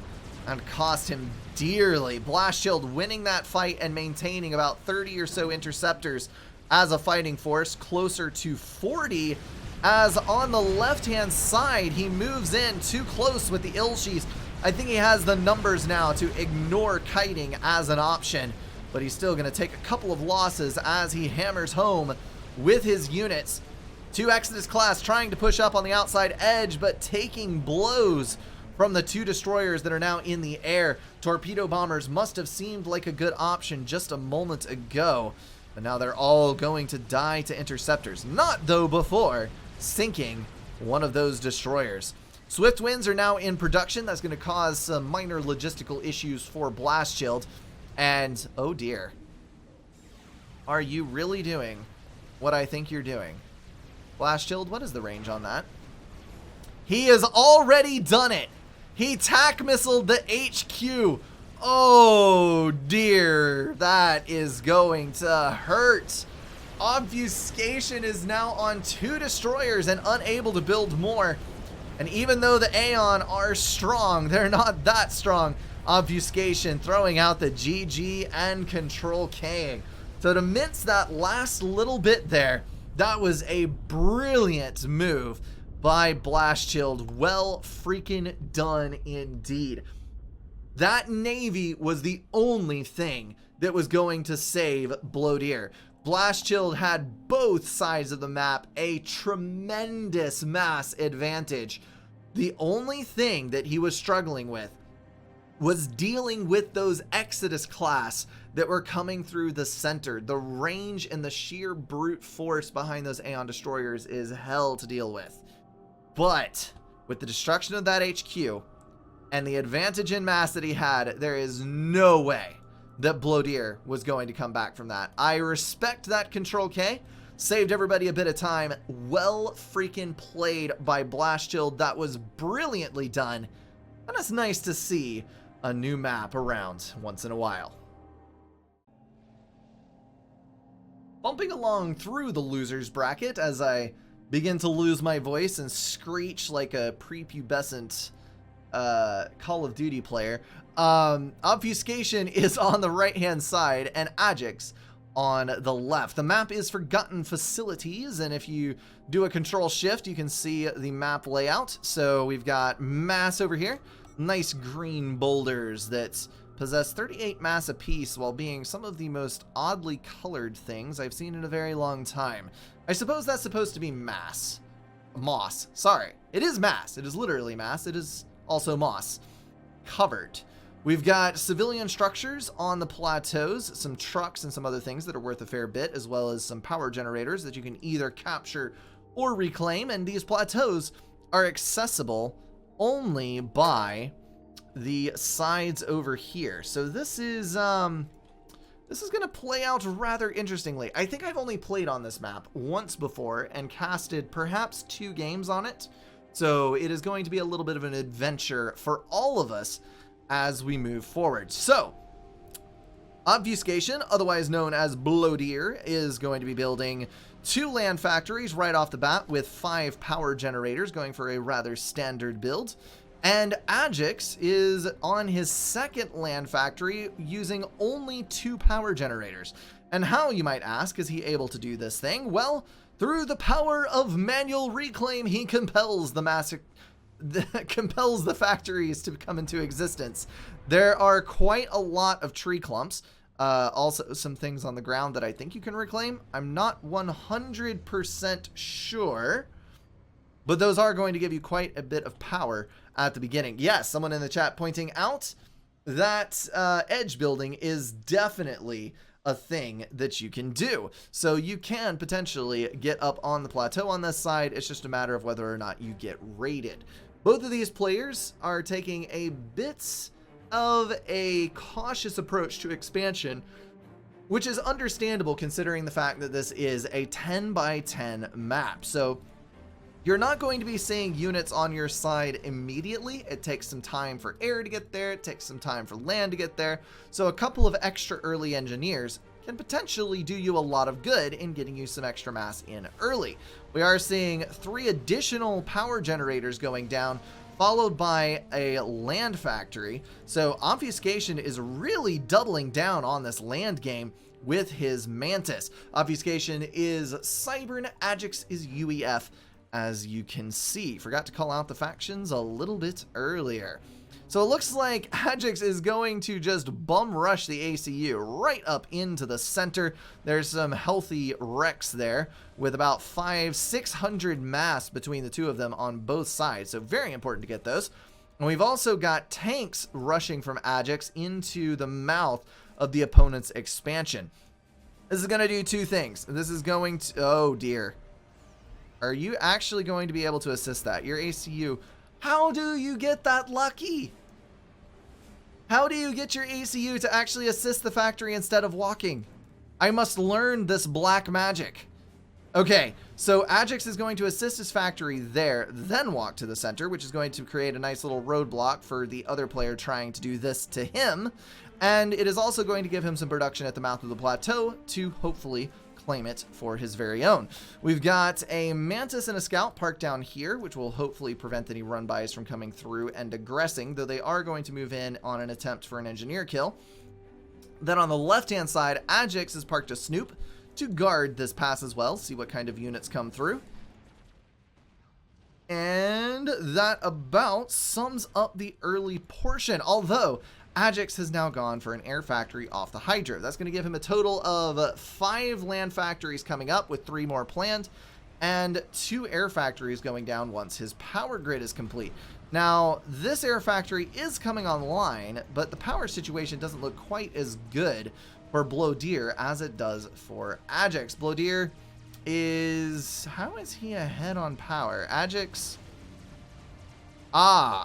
and cost him dearly. Blast Shield winning that fight and maintaining about 30 or so interceptors as a fighting force, closer to 40, as on the left-hand side, he moves in too close with the Ilshis. I think he has the numbers now to ignore kiting as an option, but he's still going to take a couple of losses as he hammers home with his units. 2 Exodus class trying to push up on the outside edge, but taking blows from the 2 destroyers that are now in the air. Torpedo bombers must have seemed like a good option just a moment ago, but now they're all going to die to interceptors. Not, though, before sinking one of those destroyers. Swift winds are now in production. That's going to cause some minor logistical issues for Blast Shield. And, oh dear. Are you really doing what I think you're doing? Blast Shield, what is the range on that? He has already done it. He tack missiled the HQ. Oh dear, that is going to hurt. Obfuscation is now on 2 destroyers and unable to build more. And even though the Aeon are strong, they're not that strong. Obfuscation throwing out the GG and Control K-ing. So to mince that last little bit there, that was a brilliant move by Blast Shield. Well freaking done indeed. That Navy was the only thing that was going to save Blodir. Blast Shield had both sides of the map a tremendous mass advantage. The only thing that he was struggling with was dealing with those Exodus class that were coming through the center. The range and the sheer brute force behind those Aeon destroyers is hell to deal with. But with the destruction of that HQ and the advantage in mass that he had, there is no way that Blodir was going to come back from that. I respect that Control K. Saved everybody a bit of time. Well freaking played by Blast Shield. That was brilliantly done. And it's nice to see a new map around once in a while. Bumping along through the losers bracket as I begin to lose my voice and screech like a prepubescent Call of Duty player. Obfuscation is on the right-hand side and Ajax on the left. The map is Forgotten Facilities, and if you do a control shift, you can see the map layout. So we've got mass over here. Nice green boulders that possess 38 mass apiece while being some of the most oddly colored things I've seen in a very long time. I suppose that's supposed to be mass. Moss. Sorry. It is mass. It is literally mass. It is also moss. Covered. We've got civilian structures on the plateaus, some trucks and some other things that are worth a fair bit, as well as some power generators that you can either capture or reclaim, and these plateaus are accessible only by the sides over here. So this is going to play out rather interestingly. I think I've only played on this map once before and casted perhaps 2 games on it. So it is going to be a little bit of an adventure for all of us as we move forward. So Obfuscation, otherwise known as Blodeer, is going to be building 2 land factories right off the bat with 5 power generators, going for a rather standard build. And Ajax is on his 2nd land factory using only 2 power generators. And how, you might ask, is he able to do this thing? Well, through the power of manual reclaim, he compels the factories to come into existence. There are quite a lot of tree clumps. Also some things on the ground that I think you can reclaim. I'm not 100% sure, but those are going to give you quite a bit of power at the beginning. Yes, someone in the chat pointing out that edge building is definitely a thing that you can do. So you can potentially get up on the plateau on this side. It's just a matter of whether or not you get raided. Both of these players are taking a bit of a cautious approach to expansion, which is understandable considering the fact that this is a 10 by 10 map. So you're not going to be seeing units on your side immediately. It takes some time for air to get there. It takes some time for land to get there. So a couple of extra early engineers can potentially do you a lot of good in getting you some extra mass in early. We are seeing 3 additional power generators going down, followed by a land factory. So Obfuscation is really doubling down on this land game with his Mantis. Obfuscation is Cybern, Ajax is UEF, as you can see. Forgot to call out the factions a little bit earlier. So it looks like Ajax is going to just bum rush the ACU right up into the center. There's some healthy wrecks there with about 500-600 mass between the two of them on both sides. So very important to get those. And we've also got tanks rushing from Ajax into the mouth of the opponent's expansion. This is going to do 2 things. This is going to... Oh, dear. Are you actually going to be able to assist that? Your ACU... How do you get that lucky? How do you get your ACU to actually assist the factory instead of walking? I must learn this black magic. Okay, so Ajax is going to assist his factory there, then walk to the center, which is going to create a nice little roadblock for the other player trying to do this to him. And it is also going to give him some production at the mouth of the plateau to hopefully claim it for his very own. We've got a Mantis and a Scout parked down here, which will hopefully prevent any run-bys from coming through and aggressing, though they are going to move in on an attempt for an engineer kill. Then on the left-hand side, Ajax has parked a Snoop to guard this pass as well, see what kind of units come through. And that about sums up the early portion, although Ajax has now gone for an air factory off the Hydro. That's going to give him a total of 5 land factories coming up with 3 more planned and 2 air factories going down once his power grid is complete. Now, this air factory is coming online, but the power situation doesn't look quite as good for Blodeer as it does for Ajax. Blodeer is... How is he ahead on power? Ajax...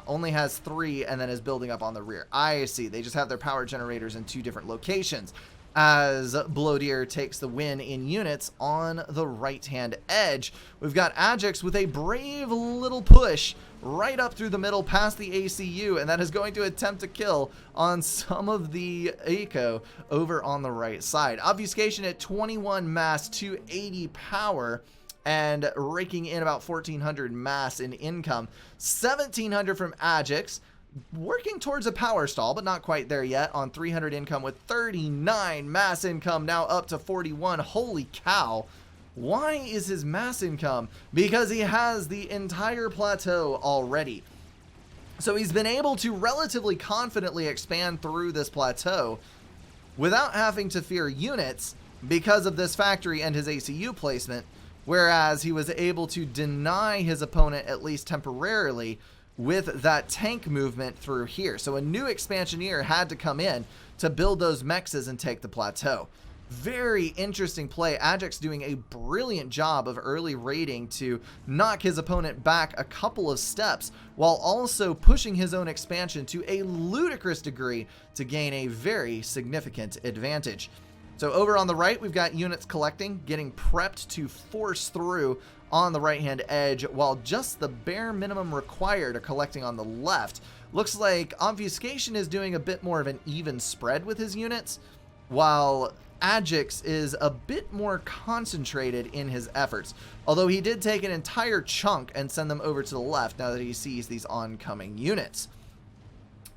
only has 3 and then is building up on the rear. I see. They just have their power generators in 2 different locations as Blodeer takes the win in units on the right-hand edge. We've got Ajax with a brave little push right up through the middle past the ACU, and that is going to attempt to kill on some of the eco over on the right side. Obfuscation at 21 mass, 280 power, and raking in about 1,400 mass in income. 1,700 from Ajax, working towards a power stall, but not quite there yet on 300 income with 39 mass income, now up to 41. Holy cow. Why is his mass income? Because he has the entire plateau already. So he's been able to relatively confidently expand through this plateau without having to fear units because of this factory and his ACU placement, whereas he was able to deny his opponent, at least temporarily, with that tank movement through here. So a new expansioneer had to come in to build those mexes and take the plateau. Very interesting play. Ajax doing a brilliant job of early raiding to knock his opponent back a couple of steps, while also pushing his own expansion to a ludicrous degree to gain a very significant advantage. So over on the right, we've got units collecting, getting prepped to force through on the right-hand edge, while just the bare minimum required are collecting on the left. Looks like Obfuscation is doing a bit more of an even spread with his units, while Ajax is a bit more concentrated in his efforts, although he did take an entire chunk and send them over to the left now that he sees these oncoming units.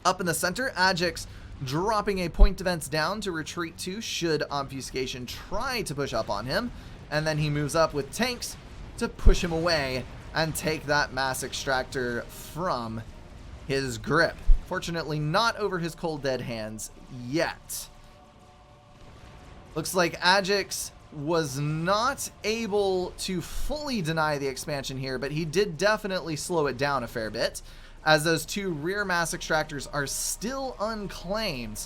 Up in the center, Ajax dropping a point defense down to retreat to should Obfuscation try to push up on him, and then he moves up with tanks to push him away and take that mass extractor from his grip. Fortunately, not over his cold dead hands yet. Looks like Ajax was not able to fully deny the expansion here, but he did definitely slow it down a fair bit, as those two rear mass extractors are still unclaimed.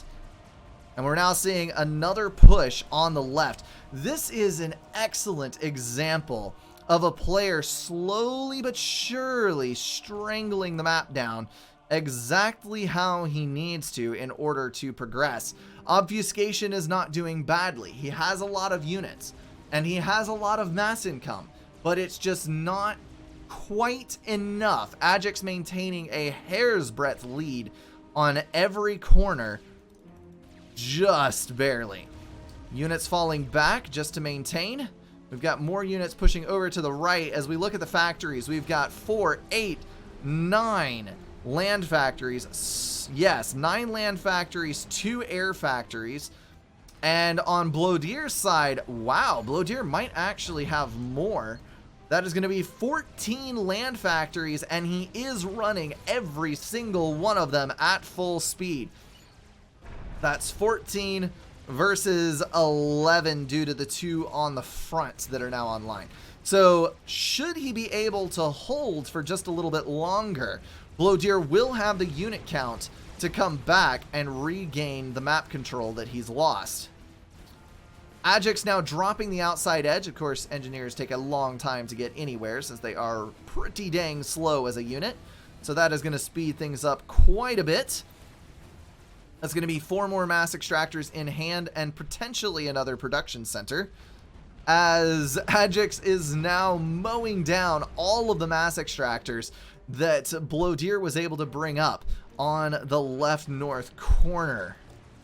And we're now seeing another push on the left. This is an excellent example of a player slowly but surely strangling the map down exactly how he needs to in order to progress. Obfuscation is not doing badly. He has a lot of units and he has a lot of mass income, but it's just not quite enough. Ajax maintaining a hair's breadth lead on every corner, just barely. Units falling back just to maintain. We've got more units pushing over to the right. As we look at the factories, we've got 4, 8, 9 land factories. Yes, 9 land factories, 2 air factories. And on Blodir's side, wow, Blodir might actually have more. That is going to be 14 land factories, and he is running every single one of them at full speed. That's 14 versus 11 due to the 2 on the front that are now online. So should he be able to hold for just a little bit longer, Blodir will have the unit count to come back and regain the map control that he's lost. Ajax now dropping the outside edge. Of course, engineers take a long time to get anywhere since they are pretty dang slow as a unit. So that is going to speed things up quite a bit. That's going to be 4 more mass extractors in hand and potentially another production center, as Ajax is now mowing down all of the mass extractors that Blodir was able to bring up on the left north corner,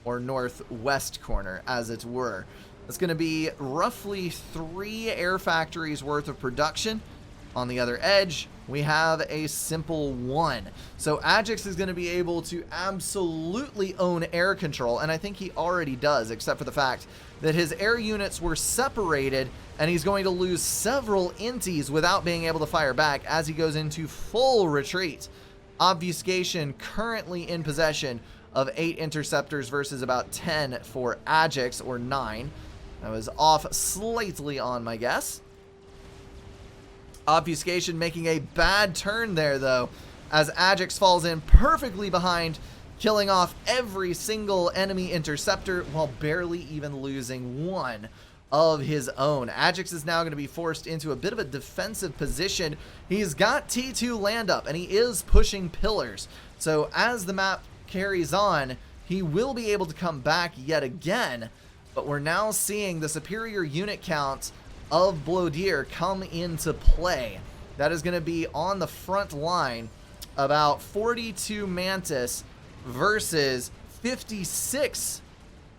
or northwest corner as it were. It's going to be roughly 3 air factories worth of production. On the other edge, we have a simple 1. So Ajax is going to be able to absolutely own air control, and I think he already does, except for the fact that his air units were separated, and he's going to lose several inties without being able to fire back as he goes into full retreat. Obfuscation currently in possession of 8 interceptors versus about 10 for Ajax, or 9. I was off slightly on my guess. Obfuscation making a bad turn there, though, as Ajax falls in perfectly behind, killing off every single enemy interceptor while barely even losing 1 of his own. Ajax is now going to be forced into a bit of a defensive position. He's got T2 land up, and he is pushing pillars. So as the map carries on, he will be able to come back yet again, but we're now seeing the superior unit count of Blodir come into play. That is going to be on the front line, about 42 Mantis versus 56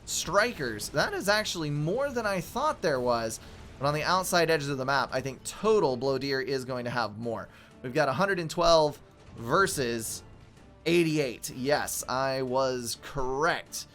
Strikers. That is actually more than I thought there was, but on the outside edges of the map, I think total Blodir is going to have more. We've got 112 versus 88. Yes, I was correct.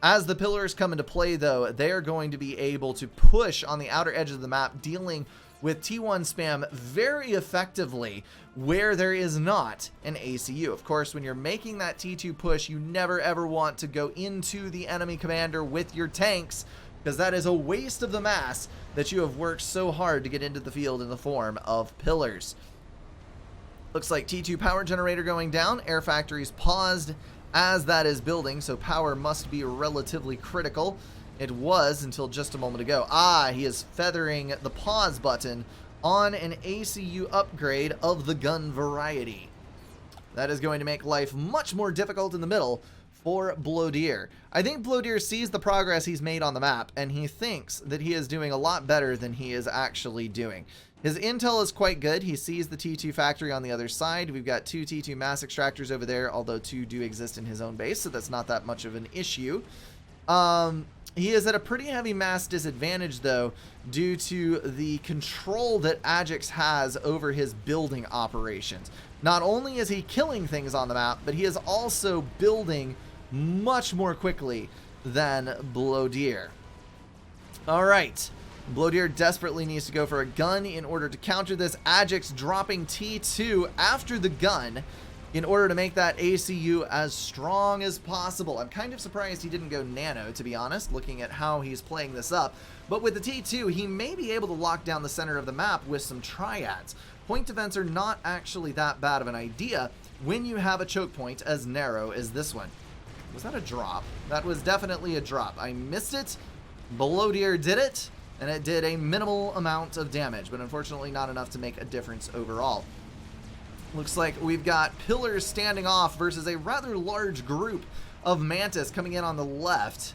As the pillars come into play, though, they are going to be able to push on the outer edge of the map, dealing with T1 spam very effectively where there is not an ACU. Of course, when you're making that T2 push, you never ever want to go into the enemy commander with your tanks, because that is a waste of the mass that you have worked so hard to get into the field in the form of pillars. Looks like T2 power generator going down. Air factories paused as that is building, so power must be relatively critical. It was until just a moment ago. He is feathering the pause button on an ACU upgrade of the gun variety. That is going to make life much more difficult in the middle for Blodeer. I think Blodeer sees the progress he's made on the map, and he thinks that he is doing a lot better than he is actually doing. His intel is quite good. He sees the T2 factory on the other side. We've got 2 T2 mass extractors over there, although 2 do exist in his own base, so that's not that much of an issue. He is at a pretty heavy mass disadvantage, though, due to the control that Ajax has over his building operations. Not only is he killing things on the map, but he is also building much more quickly than Blodeer. All right. Blodeer desperately needs to go for a gun in order to counter this. Ajax dropping T2 after the gun in order to make that ACU as strong as possible. I'm kind of surprised he didn't go nano, to be honest, looking at how he's playing this up. But with the T2, he may be able to lock down the center of the map with some triads. Point events are not actually that bad of an idea when you have a choke point as narrow as this one. Was that a drop? That was definitely a drop. I missed it. Blodeer did it, and it did a minimal amount of damage, but unfortunately not enough to make a difference overall. Looks like we've got pillars standing off versus a rather large group of Mantis coming in on the left.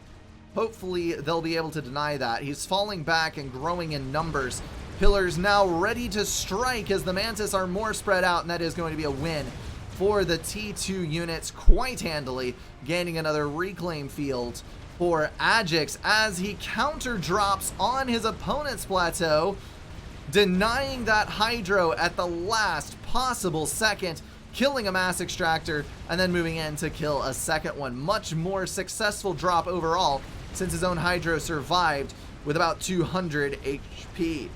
Hopefully they'll be able to deny that. He's falling back and growing in numbers. Pillars now ready to strike as the Mantis are more spread out, and that is going to be a win for the T2 units quite handily, gaining another reclaim field for Ajax as he counter drops on his opponent's plateau, denying that hydro at the last possible second, killing a mass extractor, and then moving in to kill a second one. Much more successful drop overall since his own hydro survived with about 200 HP.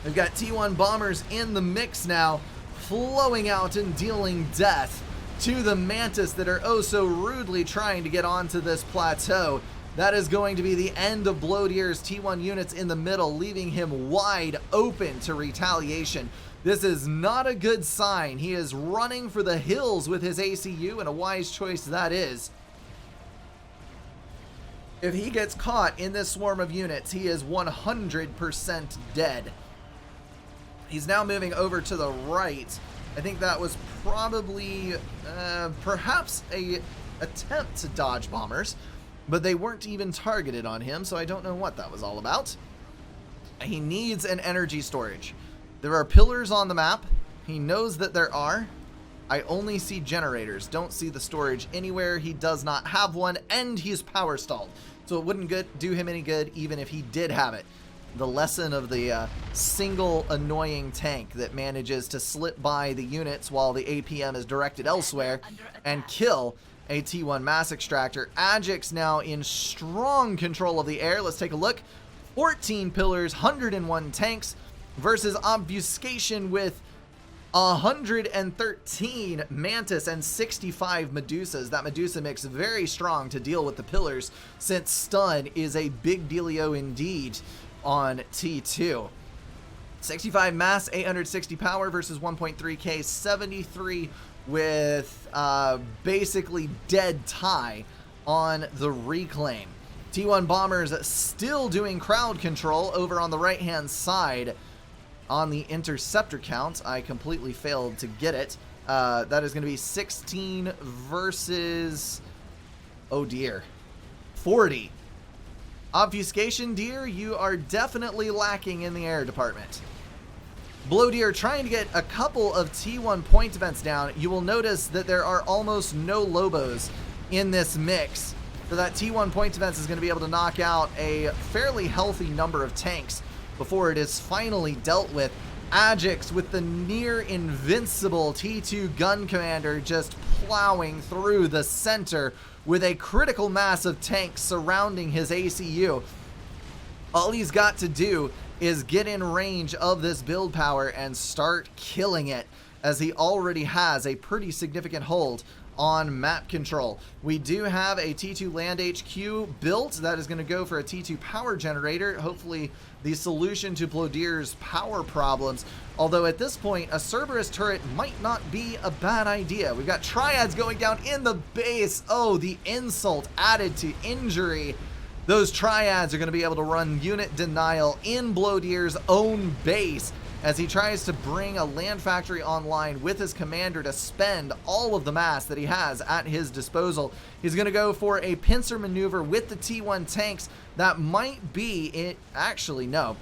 We've got T1 bombers in the mix now, flowing out and dealing death to the Mantis that are oh so rudely trying to get onto this plateau. That is going to be the end of Blodeer's T1 units in the middle, leaving him wide open to retaliation. This is not a good sign. He is running for the hills with his ACU, and a wise choice that is. If he gets caught in this swarm of units, he is 100% dead. He's now moving over to the right. I think that was probably perhaps a attempt to dodge bombers, but they weren't even targeted on him, so I don't know what that was all about. He needs an energy storage. There are pillars on the map. He knows that there are. I only see generators, don't see the storage anywhere. He does not have one, and he's power stalled, so it wouldn't do him any good even if he did have it. The lesson of the single annoying tank that manages to slip by the units while the APM is directed elsewhere and kill a T1 mass extractor. Ajax now in strong control of the air. Let's take a look. 14 pillars, 101 tanks versus obfuscation with 113 Mantis and 65 Medusas. That Medusa mix very strong to deal with the pillars, since stun is a big dealio indeed on T2. 65 mass, 860 power versus 1.3k, 73 with basically dead tie on the reclaim. T1 bombers still doing crowd control over on the right hand side. On the interceptor count, I completely failed to get it. That is going to be 16 versus, oh dear, 40. Obfuscation, dear, you are definitely lacking in the air department. Blodeer trying to get a couple of T1 point events down. You will notice that there are almost no Lobos in this mix. So that T1 point events is going to be able to knock out a fairly healthy number of tanks before it is finally dealt with. Ajax with the near invincible T2 gun commander just plowing through the center with a critical mass of tanks surrounding his ACU. All he's got to do is get in range of this build power and start killing it, as he already has a pretty significant hold on map control. We do have a T2 land HQ built that is going to go for a T2 power generator, hopefully the solution to Blodeer's power problems. Although at this point, a Cerberus turret might not be a bad idea. We've got triads going down in the base. Oh, the insult added to injury. Those triads are going to be able to run unit denial in Blodeer's own base as he tries to bring a land factory online with his commander to spend all of the mass that he has at his disposal. He's going to go for a pincer maneuver with the T1 tanks. That might be it. Actually, no.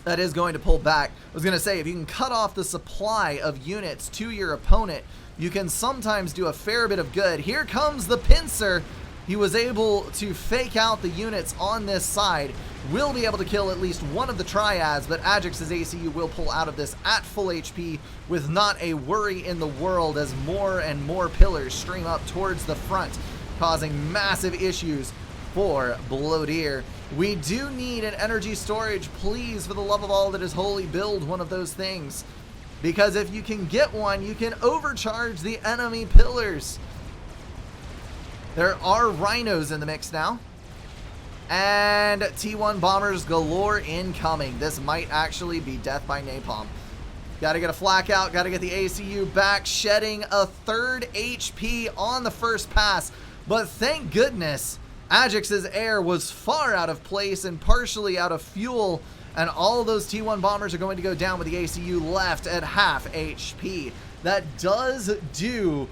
That is going to pull back. I was going to say, if you can cut off the supply of units to your opponent, you can sometimes do a fair bit of good. Here comes the pincer. He was able to fake out the units on this side. Will be able to kill at least one of the triads, but Ajax's ACU will pull out of this at full HP with not a worry in the world as more and more pillars stream up towards the front, causing massive issues for Blodeer. We do need an energy storage. Please, for the love of all that is holy, build one of those things. Because if you can get one, you can overcharge the enemy pillars. There are rhinos in the mix now. And T1 bombers galore incoming. This might actually be death by napalm. Got to get a flak out. Got to get the ACU back. Shedding a third HP on the first pass. But thank goodness Ajax's air was far out of place and partially out of fuel. And all those T1 bombers are going to go down with the ACU left at half HP. That does do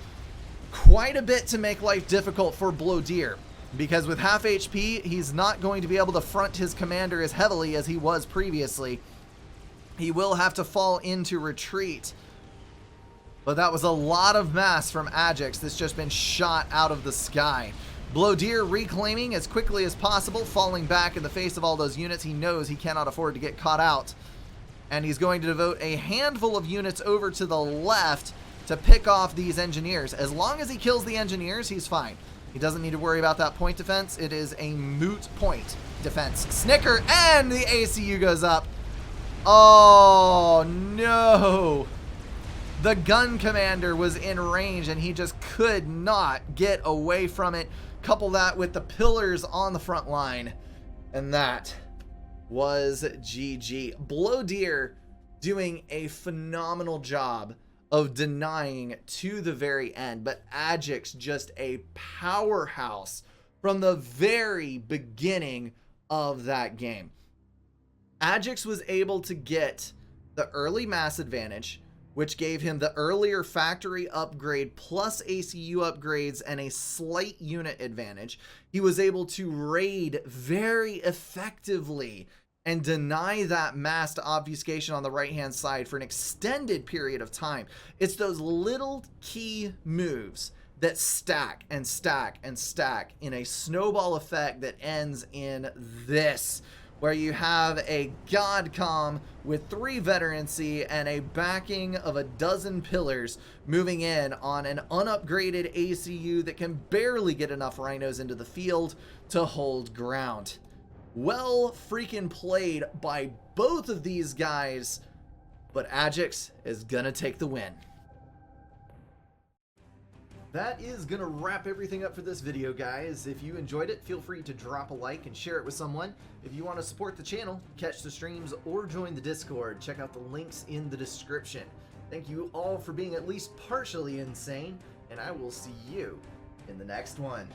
quite a bit to make life difficult for Blodeer, because with half HP, he's not going to be able to front his commander as heavily as he was previously. He will have to fall into retreat. But that was a lot of mass from Ajax that's just been shot out of the sky. Blodeer reclaiming as quickly as possible, falling back in the face of all those units. He knows he cannot afford to get caught out. And he's going to devote a handful of units over to the left to pick off these engineers. As long as he kills the engineers, he's fine. He doesn't need to worry about that point defense. It is a moot point defense. Snicker, and the ACU goes up. Oh, no. The gun commander was in range, and he just could not get away from it. Couple that with the pillars on the front line, and that was GG. Blodeer doing a phenomenal job of denying to the very end, but Ajax just a powerhouse from the very beginning of that game. Ajax was able to get the early mass advantage, which gave him the earlier factory upgrade plus ACU upgrades and a slight unit advantage. He was able to raid very effectively and deny that mass to obfuscation on the right-hand side for an extended period of time. It's those little key moves that stack and stack and stack in a snowball effect that ends in this, where you have a Godcom with 3 veterancy and a backing of a dozen pillars moving in on an unupgraded ACU that can barely get enough rhinos into the field to hold ground. Well freaking played by both of these guys, but Ajax is gonna take the win. That is gonna wrap everything up for this video, guys. If you enjoyed it, feel free to drop a like and share it with someone. If you want to support the channel, catch the streams, or join the Discord, check out the links in the description. Thank you all for being at least partially insane, and I will see you in the next one.